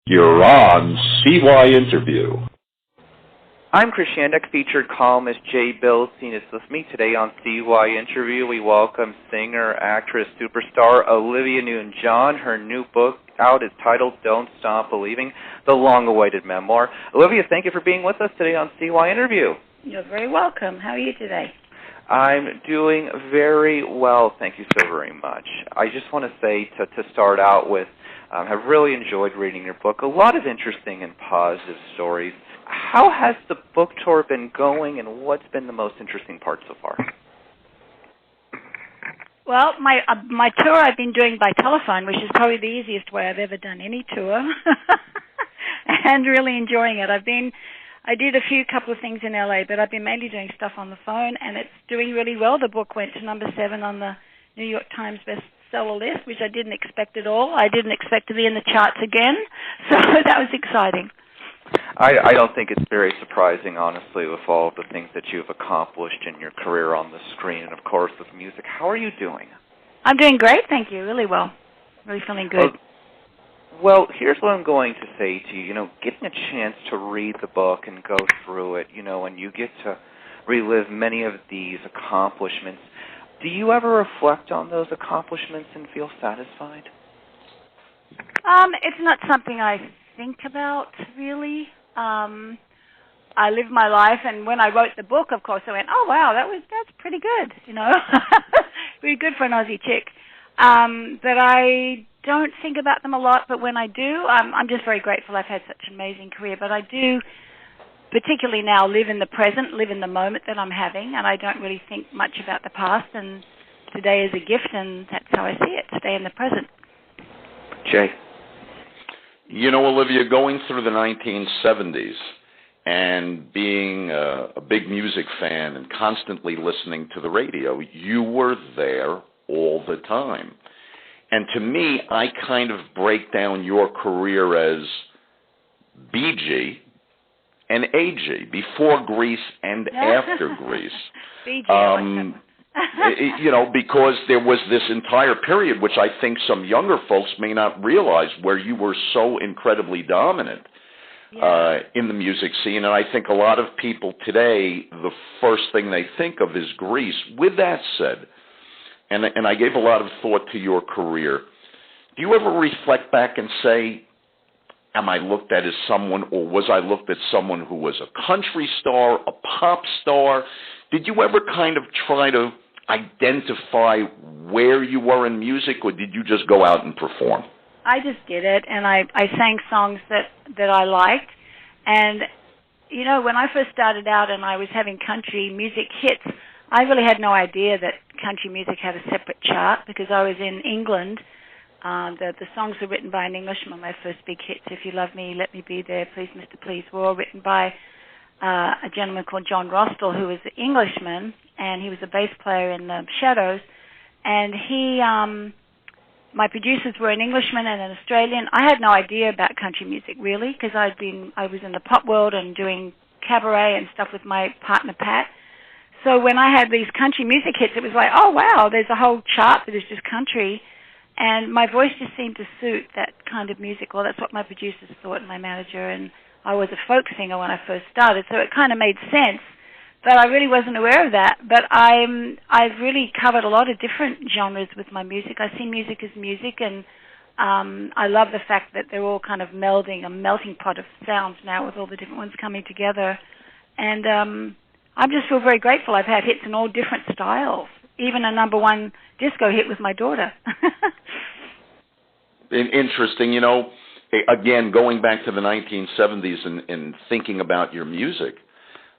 You're on CYInterview. I'm Krishandak, featured columnist Jay Bilstein is with me today on CYInterview. We welcome singer, actress, superstar Olivia Newton-John. Her new book out is titled Don't Stop Believing, the long-awaited memoir. Olivia, thank you for being with us today on CYInterview. You're very welcome. How are you today? I'm doing very well, thank you so very much. I just want to say to start out with, I've really enjoyed reading your book. A lot of interesting and positive stories. How has the book tour been going, and what's been the most interesting part so far? Well, my tour I've been doing by telephone, which is probably the easiest way I've ever done any tour, and really enjoying it. I did a couple of things in LA, but I've been mainly doing stuff on the phone, and it's doing really well. The book went to number 7 on the New York Times bestseller list, which I didn't expect at all. I didn't expect to be in the charts again, so that was exciting. I don't think it's very surprising, honestly, with all of the things that you've accomplished in your career on the screen and, of course, with music. How are you doing? I'm doing great, thank you. Really well. Really feeling good. Well, here's what I'm going to say to you. Getting a chance to read the book and go through it, and you get to relive many of these accomplishments. Do you ever reflect on those accomplishments and feel satisfied? It's not something I think about, really. I live my life, and when I wrote the book, of course, I went, oh, wow, that's pretty good, Pretty good for an Aussie chick. But I don't think about them a lot, but when I do, I'm just very grateful I've had such an amazing career. But I do, particularly now, live in the present, live in the moment that I'm having, and I don't really think much about the past, and today is a gift, and that's how I see it, stay in the present. Jay? Olivia, going through the 1970s and being a big music fan and constantly listening to the radio, you were there all the time. And to me, I kind of break down your career as BG and AG, before Grease and after Grease. BG, because there was this entire period, which I think some younger folks may not realize, where you were so incredibly dominant in the music scene. And I think a lot of people today, the first thing they think of is Grease. With that said, and I gave a lot of thought to your career, do you ever reflect back and say, am I looked at as someone, or was I looked at someone who was a country star, a pop star? Did you ever kind of try to identify where you were in music, or did you just go out and perform? I just did it, and I sang songs that I liked. And, when I first started out and I was having country music hits, I really had no idea that country music had a separate chart, because I was in England. The songs were written by an Englishman, my first big hits, If You Love Me, Let Me Be There, Please Mr. Please, were all written by a gentleman called John Rostel, who was an Englishman, and he was a bass player in the Shadows. And my producers were an Englishman and an Australian. I had no idea about country music, really, because I was in the pop world and doing cabaret and stuff with my partner, Pat. So when I had these country music hits, it was like, oh, wow, there's a whole chart that is just country. And my voice just seemed to suit that kind of music. Well, that's what my producers thought, and my manager. And I was a folk singer when I first started, so it kind of made sense. But I really wasn't aware of that. But I've really covered a lot of different genres with my music. I see music as music, and I love the fact that they're all kind of melding, a melting pot of sounds now with all the different ones coming together. And I just feel very grateful. I've had hits in all different styles, even a number 1 disco hit with my daughter. Interesting. Again, going back to the 1970s and thinking about your music,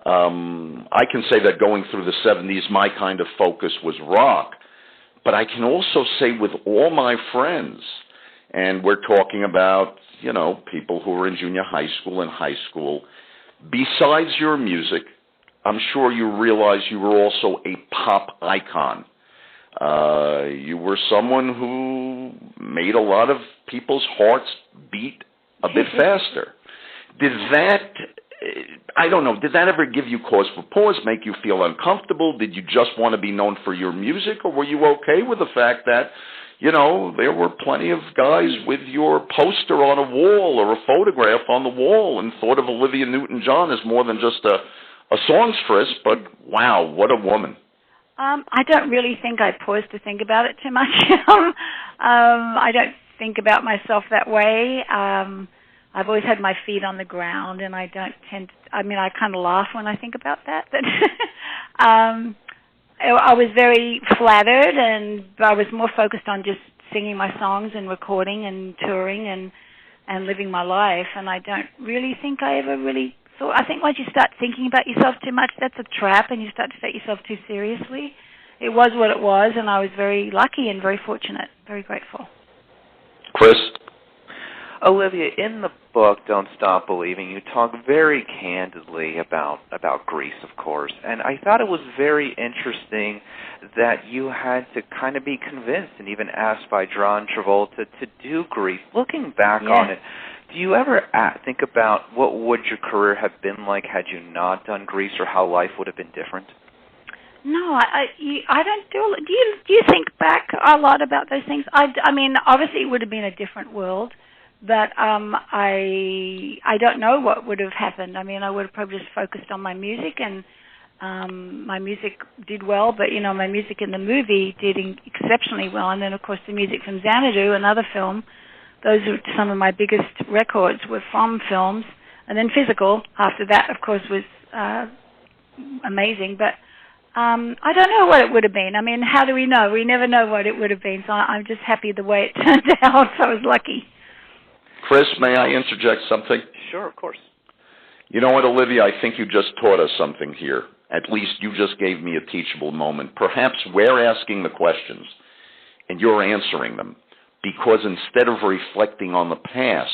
I can say that going through the 70s, my kind of focus was rock. But I can also say with all my friends, and we're talking about, people who were in junior high school and high school, besides your music, I'm sure you realize you were also a pop icon. You were someone who made a lot of people's hearts beat a bit faster. Did that ever give you cause for pause, make you feel uncomfortable? Did you just want to be known for your music, or were you okay with the fact that you know, there were plenty of guys with your poster on a wall or a photograph on the wall and thought of Olivia Newton-John as more than just a songstress, but wow, what a woman. I don't really think I pause to think about it too much. I don't think about myself that way. I've always had my feet on the ground, and I don't tend to, I kind of laugh when I think about that. But I was very flattered, and I was more focused on just singing my songs and recording and touring and living my life, and I don't really think I ever really thought. I think once you start thinking about yourself too much, that's a trap, and you start to take yourself too seriously. It was what it was, and I was very lucky and very fortunate, very grateful. Chris? Olivia, in the book, Don't Stop Believing, you talk very candidly about Grease, of course, and I thought it was very interesting that you had to kind of be convinced and even asked by John Travolta to do Grease. Looking back on it, do you ever think about what would your career have been like had you not done Grease, or how life would have been different? No, I don't do. Do you think back a lot about those things? I mean, obviously it would have been a different world. But I don't know what would have happened. I mean, I would have probably just focused on my music, and my music did well. But, you know, my music in the movie did exceptionally well. And then, of course, the music from Xanadu, another film, those are some of my biggest records were from films. And then Physical, after that, of course, was amazing. But I don't know what it would have been. I mean, how do we know? We never know what it would have been. So I'm just happy the way it turned out. So I was lucky. Chris, may I interject something? Sure, of course. You know what, Olivia? I think you just taught us something here. At least you just gave me a teachable moment. Perhaps we're asking the questions, and you're answering them, because instead of reflecting on the past,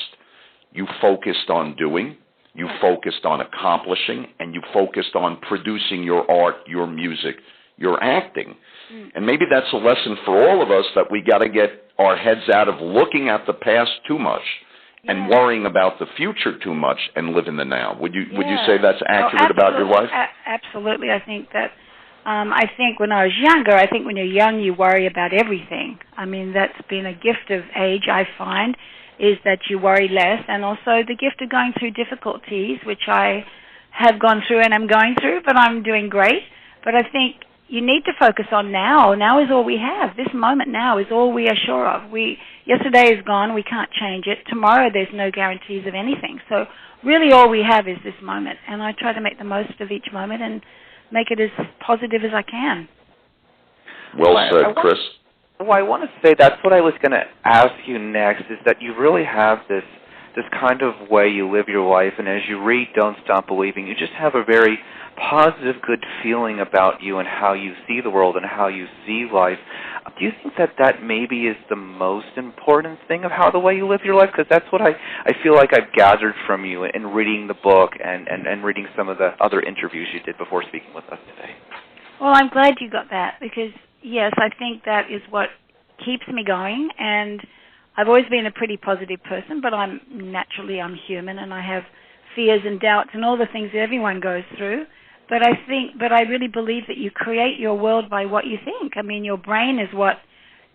you focused on doing, you focused on accomplishing, and you focused on producing your art, your music, your acting. And maybe that's a lesson for all of us, that we got to get our heads out of looking at the past too much and worrying about the future too much, and live in the now. Would you say that's accurate about your life? Absolutely. I think that I think when I was younger, I think when you're young you worry about everything. I mean, that's been a gift of age, I find, is that you worry less, and also the gift of going through difficulties, which I have gone through and am going through, but I'm doing great. But I think you need to focus on now. Now is all we have. This moment now is all we are sure of. Yesterday is gone. We can't change it. Tomorrow there's no guarantees of anything. So really all we have is this moment. And I try to make the most of each moment and make it as positive as I can. Well said, Chris. Well, I want to say that's what I was going to ask you next, is that you really have this kind of way you live your life, and as you read Don't Stop Believing, you just have a very positive, good feeling about you and how you see the world and how you see life. Do you think that maybe is the most important thing of how the way you live your life? Because that's what I feel like I've gathered from you in reading the book and reading some of the other interviews you did before speaking with us today. Well, I'm glad you got that, because, yes, I think that is what keeps me going, and I've always been a pretty positive person, but I'm human, and I have fears and doubts and all the things that everyone goes through. But I really believe that you create your world by what you think. I mean, your brain is what,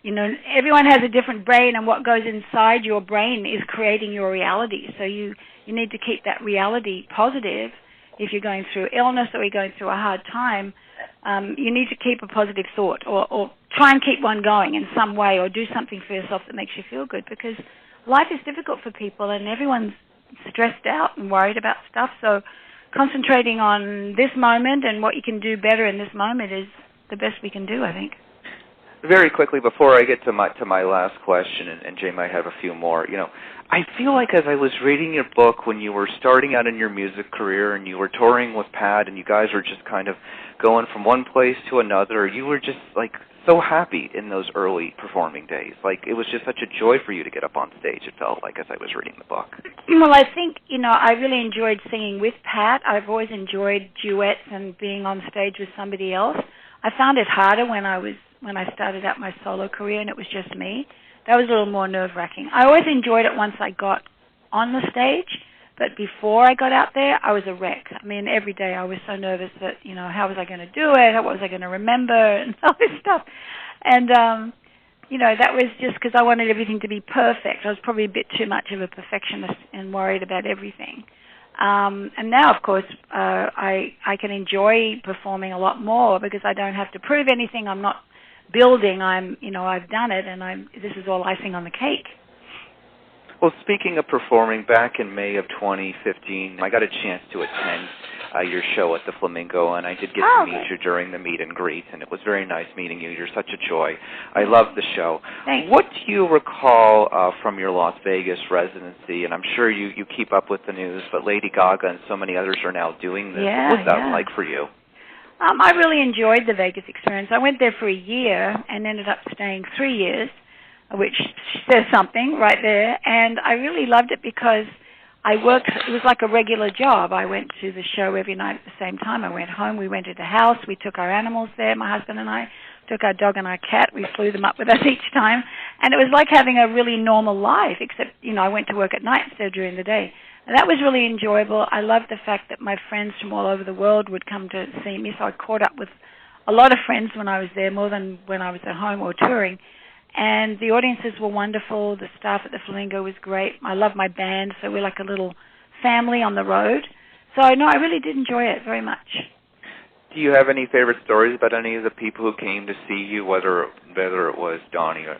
everyone has a different brain, and what goes inside your brain is creating your reality. So you need to keep that reality positive. If you're going through illness or you're going through a hard time, you need to keep a positive thought, or try and keep one going in some way, or do something for yourself that makes you feel good, because life is difficult for people and everyone's stressed out and worried about stuff. So concentrating on this moment and what you can do better in this moment is the best we can do, I think. Very quickly, before I get to my last question, and Jay might have a few more, I feel like as I was reading your book, when you were starting out in your music career and you were touring with Pat and you guys were just kind of going from one place to another, you were just like so happy in those early performing days. Like, it was just such a joy for you to get up on stage, it felt like, as I was reading the book. Well, I think, I really enjoyed singing with Pat. I've always enjoyed duets and being on stage with somebody else. I found it harder when I started out my solo career and it was just me. That was a little more nerve-wracking. I always enjoyed it once I got on the stage, but before I got out there, I was a wreck. I mean, every day I was so nervous that, how was I going to do it? What was I going to remember? And all this stuff. And that was just because I wanted everything to be perfect. I was probably a bit too much of a perfectionist and worried about everything. And now, of course, I can enjoy performing a lot more because I don't have to prove anything. I'm not building. I've done it, and this is all icing on the cake. Well, speaking of performing, back in May of 2015, I got a chance to attend your show at the Flamingo, and I did get to meet you during the meet and greet, and it was very nice meeting you. You're such a joy. I love the show. Thanks. What do you recall from your Las Vegas residency? And I'm sure you keep up with the news, but Lady Gaga and so many others are now doing this. Yeah, what was that like for you? I really enjoyed the Vegas experience. I went there for a year and ended up staying 3 years, which says something right there. And I really loved it because it was like a regular job. I went to the show every night at the same time. I went home, we rented a house, we took our animals there, my husband and I took our dog and our cat, we flew them up with us each time. And it was like having a really normal life, except, I went to work at night instead of during the day. And that was really enjoyable. I loved the fact that my friends from all over the world would come to see me, so I caught up with a lot of friends when I was there, more than when I was at home or touring. And the audiences were wonderful. The staff at the Flamingo was great. I love my band, so we're like a little family on the road. So, no, I really did enjoy it very much. Do you have any favorite stories about any of the people who came to see you, whether it was Donnie or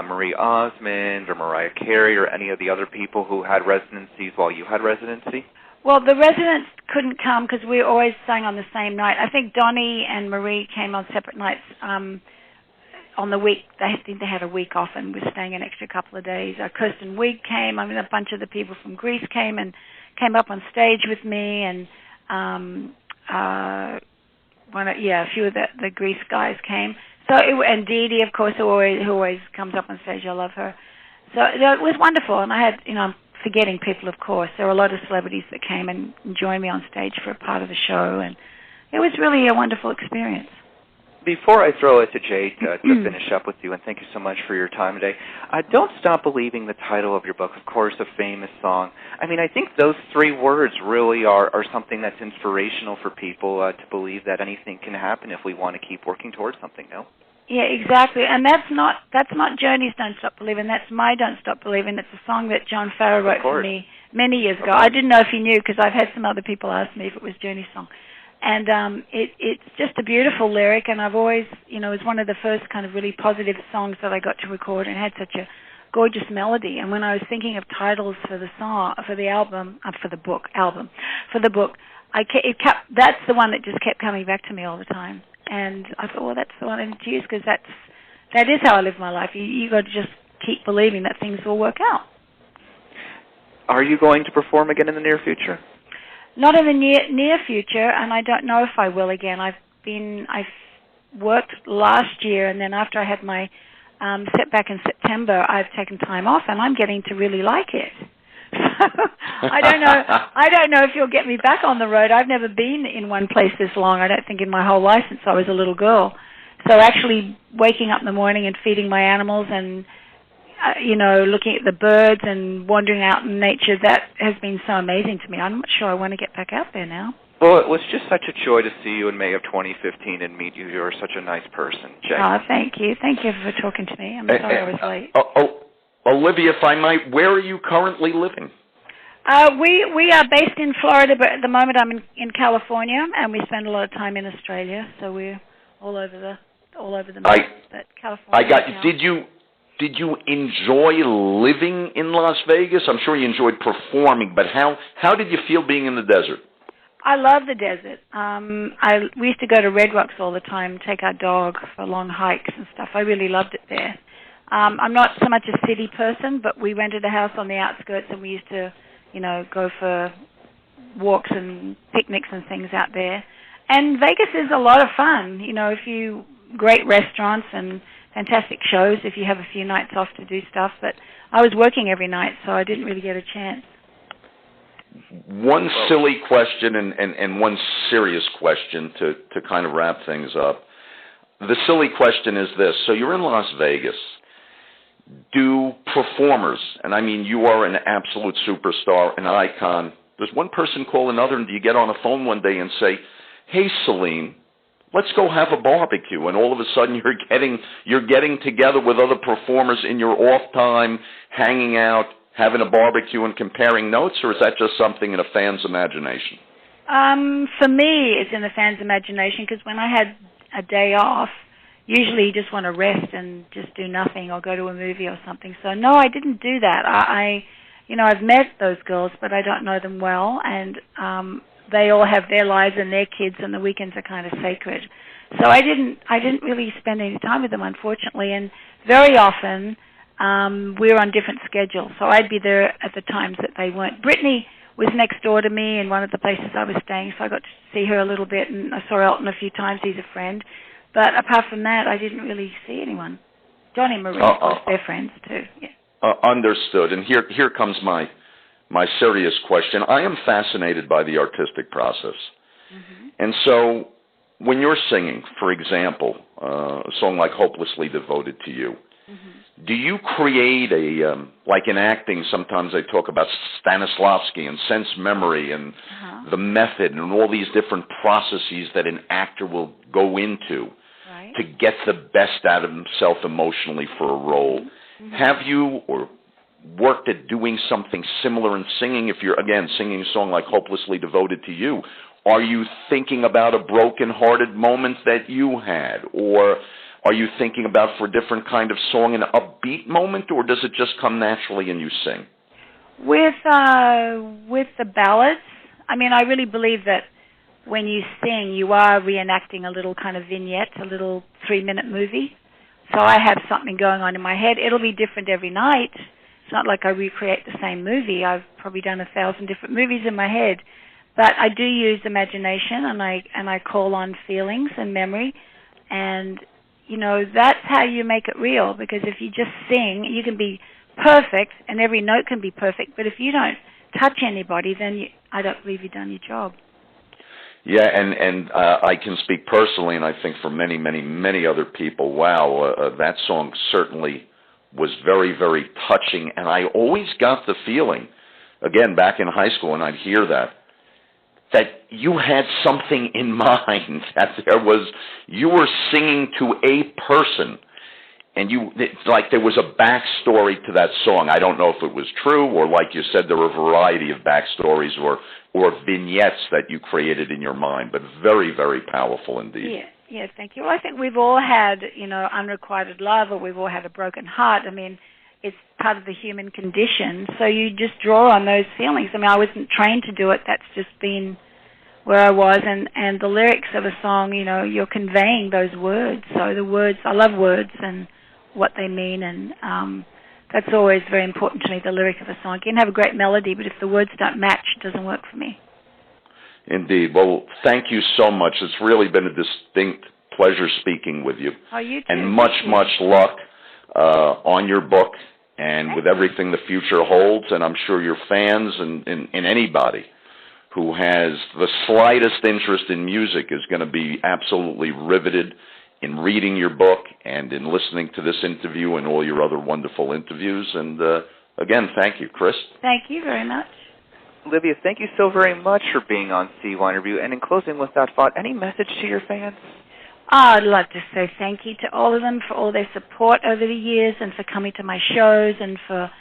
Marie Osmond or Mariah Carey or any of the other people who had residencies while you had residency? Well, the residents couldn't come because we always sang on the same night. I think Donnie and Marie came on separate nights on the week. I think they had a week off and were staying an extra couple of days. Kirsten Wiig came. A bunch of the people from Greece came up on stage with me, and a few of the Greece guys came. So and Dee Dee, of course, who always comes up on stage. I love her. So it was wonderful, and I had, I'm forgetting people, of course. There were a lot of celebrities that came and joined me on stage for a part of the show, and it was really a wonderful experience. Before I throw it to Jade to finish up with you, and thank you so much for your time today, Don't Stop Believing, the title of your book, of course, a famous song. I think those 3 words really are something that's inspirational for people to believe that anything can happen if we want to keep working towards something, no? Yeah, exactly. And that's not Journey's Don't Stop Believing. That's my Don't Stop Believing. It's a song that John Farrar wrote for me many years ago. I didn't know if he knew because I've had some other people ask me if it was Journey's song. And it's just a beautiful lyric, and I've always, it was one of the first kind of really positive songs that I got to record, and it had such a gorgeous melody. And when I was thinking of titles for the book, that's the one that just kept coming back to me all the time. And I thought, well, that's the one I need to use because that is how I live my life. You got to just keep believing that things will work out. Are you going to perform again in the near future? Not in the near future, and I don't know if I will again. I've worked last year, and then after I had my setback in September, I've taken time off, and I'm getting to really like it. I don't know if you'll get me back on the road. I've never been in one place this long. I don't think in my whole life since I was a little girl. So actually waking up in the morning and feeding my animals and looking at the birds and wandering out in nature, that has been so amazing to me. I'm not sure I want to get back out there now. Well, it was just such a joy to see you in May of 2015 and meet you. You're such a nice person, Jay. Oh, thank you. Thank you for talking to me. I'm sorry I was late. Olivia, if I might, where are you currently living? We are based in Florida, but at the moment I'm in California, and we spend a lot of time in Australia, so we're all over the map. But California. I got you. Did you enjoy living in Las Vegas? I'm sure you enjoyed performing, but how did you feel being in the desert? I love the desert. We used to go to Red Rocks all the time, take our dog for long hikes and stuff. I really loved it there. I'm not so much a city person, but we rented a house on the outskirts, and we used to, go for walks and picnics and things out there. And Vegas is a lot of fun. Great restaurants and fantastic shows if you have a few nights off to do stuff. But I was working every night, so I didn't really get a chance. One silly question and one serious question to kind of wrap things up. The silly question is this. So you're in Las Vegas. Do performers, and I mean you are an absolute superstar, an icon, does one person call another, and do you get on a phone one day and say, hey, Celine, let's go have a barbecue, and all of a sudden you're getting together with other performers in your off time, hanging out, having a barbecue, and comparing notes, or is that just something in a fan's imagination? For me, it's in the fan's imagination, because when I had a day off, usually you just want to rest and just do nothing or go to a movie or something. So no, I didn't do that. I've met those girls, but I don't know them well, and they all have their lives and their kids, and the weekends are kind of sacred. So I didn't really spend any time with them, unfortunately, and very often we were on different schedules. So I'd be there at the times that they weren't. Brittany was next door to me in one of the places I was staying, so I got to see her a little bit, and I saw Elton a few times. He's a friend. But apart from that, I didn't really see anyone. Johnny and Marie, of course, they're friends too. Yeah. Understood. And here comes my serious question. I am fascinated by the artistic process. Mm-hmm. And so when you're singing, for example, a song like Hopelessly Devoted to You, mm-hmm. do you create like in acting, sometimes they talk about Stanislavski and sense memory and the method and all these different processes that an actor will go into to get the best out of himself emotionally for a role. Mm-hmm. Have you or worked at doing something similar in singing? If you're, again, singing a song like Hopelessly Devoted to You, are you thinking about a broken-hearted moment that you had? Or are you thinking about, for a different kind of song, an upbeat moment? Or does it just come naturally and you sing? With the ballads, I mean, I really believe that when you sing, you are reenacting a little kind of vignette, a little 3-minute movie. So I have something going on in my head. It'll be different every night. It's not like I recreate the same movie. I've probably done 1,000 different movies in my head. But I do use imagination, and I call on feelings and memory. And, that's how you make it real, because if you just sing, you can be perfect, and every note can be perfect. But if you don't touch anybody, then I don't believe you've done your job. Yeah, and I can speak personally, and I think for many, many, many other people, wow, that song certainly was very, very touching. And I always got the feeling, again, back in high school, and I'd hear that you had something in mind, that you were singing to a person, and like there was a backstory to that song. I don't know if it was true, or like you said, there were a variety of backstories or vignettes that you created in your mind, but very, very powerful indeed. Yeah, thank you. Well, I think we've all had, unrequited love, or we've all had a broken heart. I mean, it's part of the human condition, so you just draw on those feelings. I mean, I wasn't trained to do it. That's just been where I was, and the lyrics of a song, you're conveying those words. So the words, I love words and what they mean, and that's always very important to me, the lyric of a song. You can have a great melody, but if the words don't match, it doesn't work for me. Indeed. Well, thank you so much. It's really been a distinct pleasure speaking with you. Oh, you too. And much luck on your book and with everything the future holds. And I'm sure your fans and anybody who has the slightest interest in music is going to be absolutely riveted in reading your book and in listening to this interview and all your other wonderful interviews. And again, thank you, Chris. Thank you very much. Olivia, thank you so very much for being on CYInterview. And in closing with that thought, any message to your fans? I'd love to say thank you to all of them for all their support over the years, and for coming to my shows, and for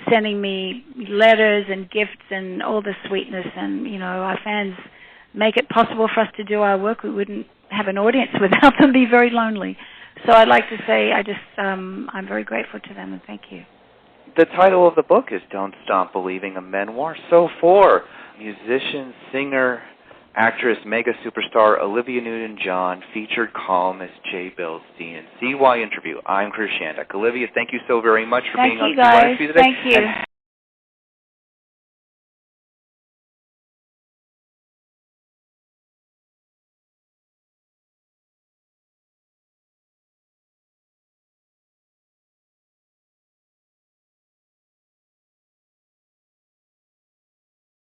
sending me letters and gifts and all the sweetness. And, our fans make it possible for us to do our work. We wouldn't have an audience without them, be very lonely. So I'd like to say I'm very grateful to them, and thank you. The title of the book is Don't Stop Believing, a memoir. So for musician, singer, actress, mega superstar Olivia Newton-John, featured columnist Jay Bilstein, and CYInterview, I'm Chris Shandak. Olivia, thank you so very much for being on CYInterview today. Thank you, guys. Thank you.